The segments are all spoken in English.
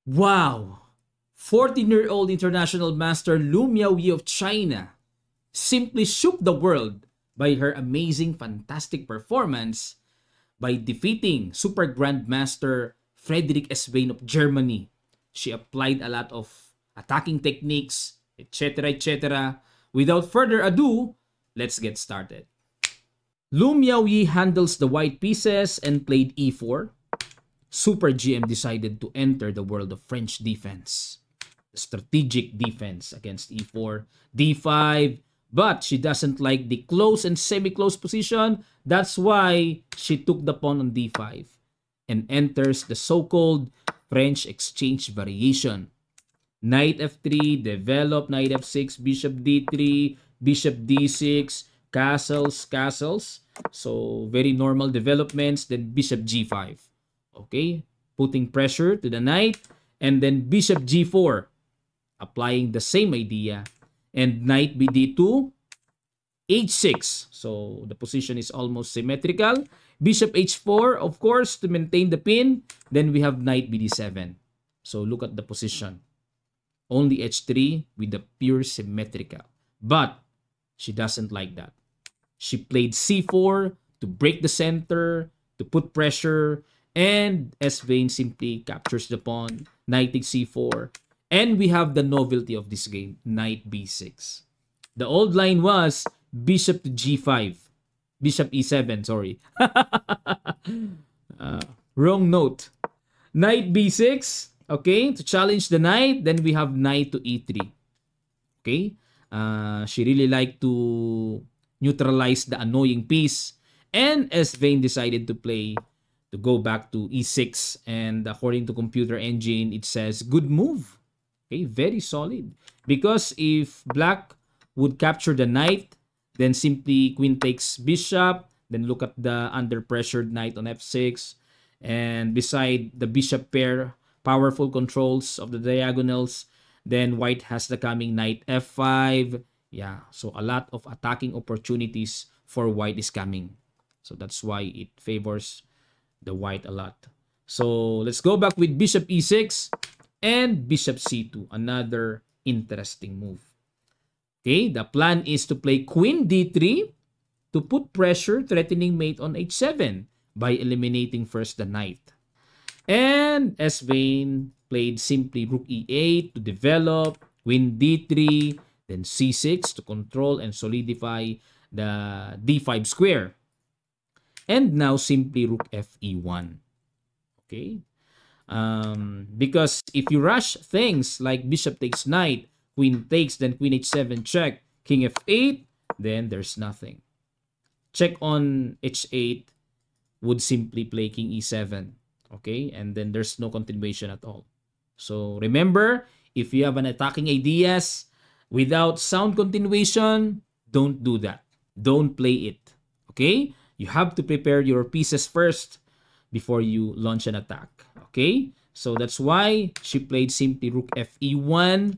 Wow! 14-year-old international master Lu Miaoyi of China simply shook the world by her amazing, fantastic performance by defeating Super Grandmaster Frederick Esvain of Germany. She applied a lot of attacking techniques, etc., etc. Without further ado, let's get started. Lu Miaoyi handles the white pieces and played e4. Super GM decided to enter the world of French defense. Strategic defense against e4, d5, but she doesn't like the close and semi-close position. That's why she took the pawn on d5 and enters the so-called French exchange variation. Knight f3, develop, knight f6, bishop d3, bishop d6, castles, castles. So, very normal developments. Then bishop g5. Okay, putting pressure to the knight. And then bishop g4, applying the same idea. And knight bd2, h6. So, the position is almost symmetrical. Bishop h4, of course, to maintain the pin. Then we have knight bd7. So, look at the position. Only h3 with the pure symmetrical. But she doesn't like that. She played c4 to break the center, to put pressure, and Esvain simply captures the pawn. Knight takes c4. And we have the novelty of this game, knight b6. The old line was bishop to g5. Bishop e7, sorry. Wrong note. Knight b6. Okay, to challenge the knight. Then we have knight to e3. Okay. She really liked to neutralize the annoying piece. And Esvain decided to go back to e6. And according to Computer Engine, it says, good move. Okay, very solid. Because if black would capture the knight, then simply queen takes bishop. Then look at the under pressured knight on f6. And beside the bishop pair, powerful controls of the diagonals. Then white has the coming knight f5. Yeah, so a lot of attacking opportunities for white is coming. So that's why it favors the white a lot. So let's go back with bishop e6 and bishop c2. Another interesting move. Okay, the plan is to play queen d3 to put pressure, threatening mate on h7 by eliminating first the knight. And Esvain played simply rook e8 to develop, queen d3, then c6 to control and solidify the d5 square. And now simply rook fe1. Okay? Because if you rush things like bishop takes knight, queen takes, then queen h7 check, king f8, then there's nothing. Check on h8 would simply play king e7. Okay, and then there's no continuation at all. So remember, if you have an attacking ideas without sound continuation, don't do that. Don't play it. Okay, you have to prepare your pieces first before you launch an attack. Okay, so that's why she played simply rook fe1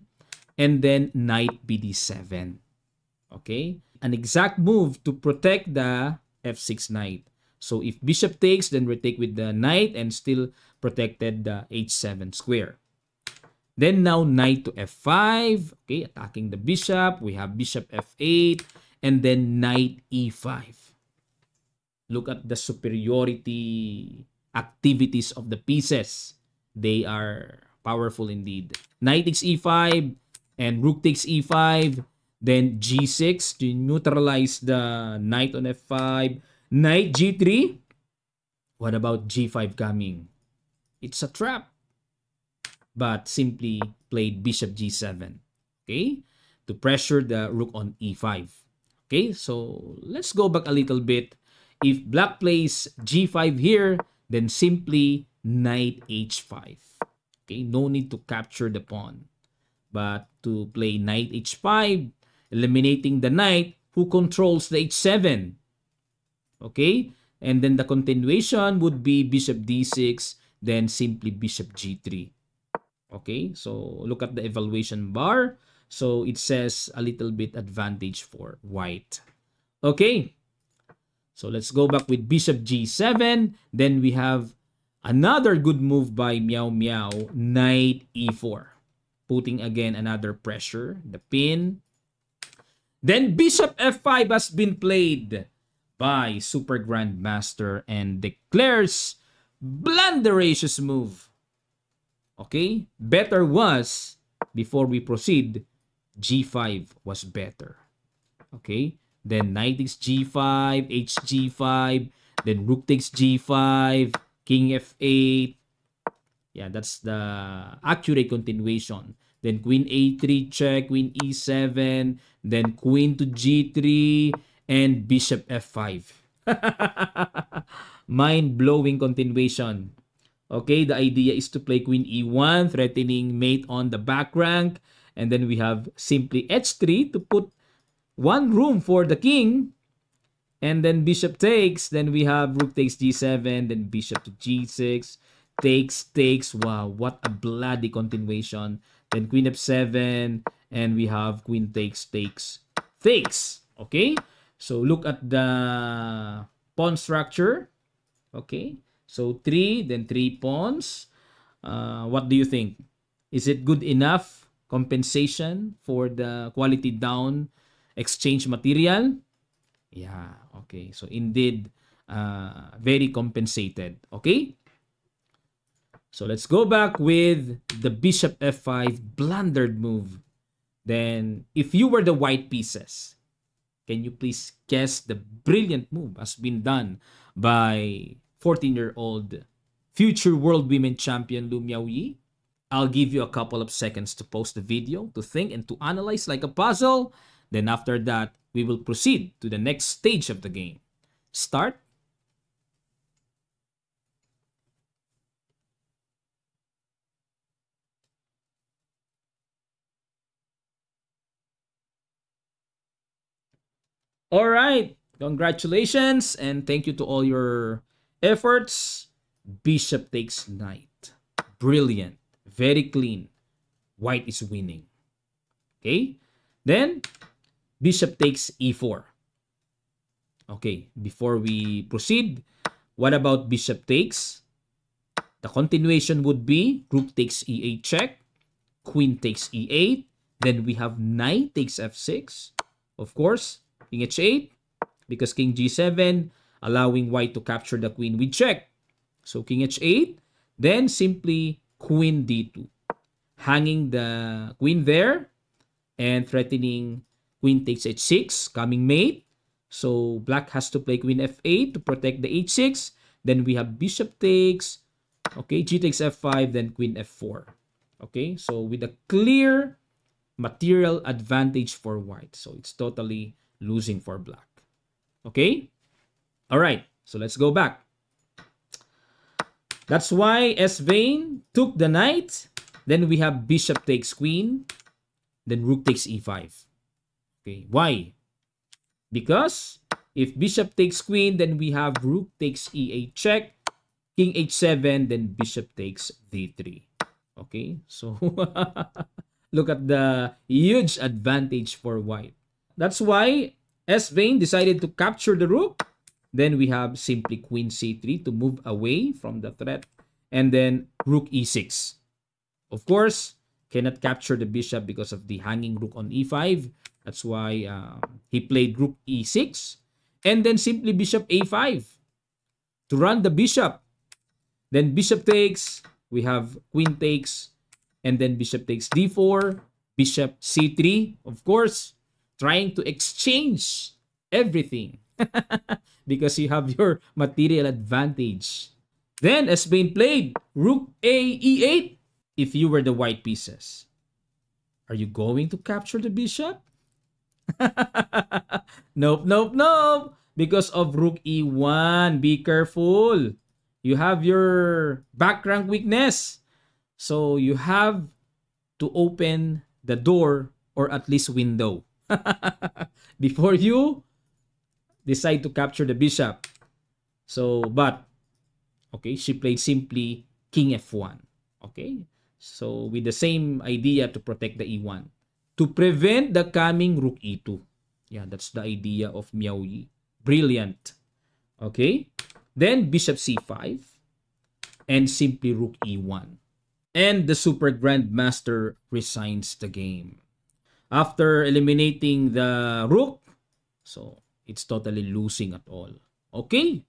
and then knight bd7. Okay, an exact move to protect the f6 knight. So if bishop takes, then we take with the knight and still protected the h7 square. Then now knight to f5. Okay, attacking the bishop. We have bishop f8 and then knight e5. Look at the superiority activities of the pieces. They are powerful indeed. Knight takes e5 and rook takes e5. Then g6 to neutralize the knight on f5. Knight g3. What about g5 coming? It's a trap. But simply played bishop g7. Okay? To pressure the rook on e5. Okay? So let's go back a little bit. If black plays g5 here, then simply knight h5. Okay? No need to capture the pawn. But to play knight h5, eliminating the knight who controls the h7. Okay, and then the continuation would be bishop d6, then simply bishop g3. Okay, so look at the evaluation bar. So it says a little bit advantage for white. Okay, so let's go back with bishop g7. Then we have Another good move by Meow Meow, knight e4. Putting again another pressure, the pin. Then bishop f5 has been played by Super Grandmaster and declares blunderacious move. Okay? Better was, before we proceed, g5 was better. Okay? Then knight takes g5, hg5, then rook takes g5, king f8. Yeah, that's the accurate continuation. Then queen a3 check, queen e7, then queen to g3, and bishop f5. Mind-blowing continuation. Okay, the idea is to play queen e1, threatening mate on the back rank. And then we have simply h3 to put one room for the king. And then bishop takes. Then we have rook takes g7, then bishop to g6. Takes. Wow, what a bloody continuation. Then queen f7, and we have queen takes. Okay, so look at the pawn structure. Okay, so 3, then 3 pawns. What do you think? Is it good enough compensation for the quality down exchange material? Yeah, okay. So indeed, very compensated. Okay? So let's go back with the bishop f5 blundered move. Then, if you were the white pieces, can you please guess the brilliant move has been done by 14-year-old future world women champion Lu Miaoyi? I'll give you a couple of seconds to pause the video, to think and to analyze like a puzzle. Then after that, we will proceed to the next stage of the game. Start. All right. Congratulations and thank you to all your efforts. Bishop takes knight. Brilliant. Very clean. White is winning. Okay. Then, bishop takes e4. Okay. Before we proceed, what about bishop takes? The continuation would be rook takes e8 check. Queen takes e8. Then we have knight takes f6. Of course, king h8. Because king g7, allowing white to capture the queen with check. So king h8. Then simply queen d2. Hanging the queen there. And threatening queen takes h6. Coming mate. So black has to play queen f8 to protect the h6. Then we have bishop takes. Okay, g takes f5. Then queen f4. Okay, so with a clear material advantage for white. So it's totally losing for black. Okay? All right. So let's go back. That's why S-Vane took the knight. Then we have bishop takes queen. Then rook takes e5. Okay. Why? Because if bishop takes queen, then we have rook takes e8 check. King h7, then bishop takes d3. Okay. So look at the huge advantage for white. That's why S-Vane decided to capture the rook. Then we have simply queen c3 to move away from the threat. And then rook e6. Of course, cannot capture the bishop because of the hanging rook on e5. That's why he played rook e6. And then simply bishop a5 to run the bishop. Then bishop takes. We have queen takes. And then bishop takes d4. Bishop c3. Of course, trying to exchange everything because you have your material advantage. Then, as being played, rook a e8. If you were the white pieces, are you going to capture the bishop? Nope. Because of rook e1. Be careful. You have your back rank weakness. So you have to open the door or at least window before you decide to capture the bishop. So, but, okay, she played simply king f1. Okay, so with the same idea to protect the e1. To prevent the coming rook e2. Yeah, that's the idea of Miaoyi. Brilliant. Okay, then bishop c5. and simply rook e1. And the Super Grandmaster resigns the game. After eliminating the rook, so it's totally losing at all. Okay.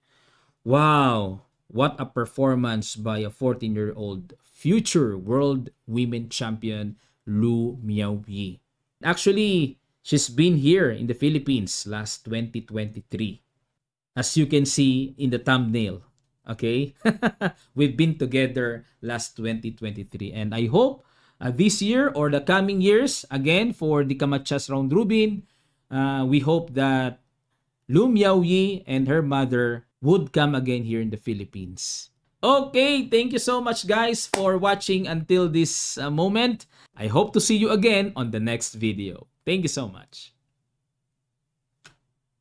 Wow. What a performance by a 14-year-old future world women champion Lu Miaoyi. Actually, she's been here in the Philippines last 2023. As you can see in the thumbnail. Okay? We've been together last 2023. And I hope this year or the coming years, again, for the Kamachas Round Robin, we hope that Lu Miaoyi and her mother would come again here in the Philippines. Okay, thank you so much guys for watching until this moment. I hope to see you again on the next video. Thank you so much.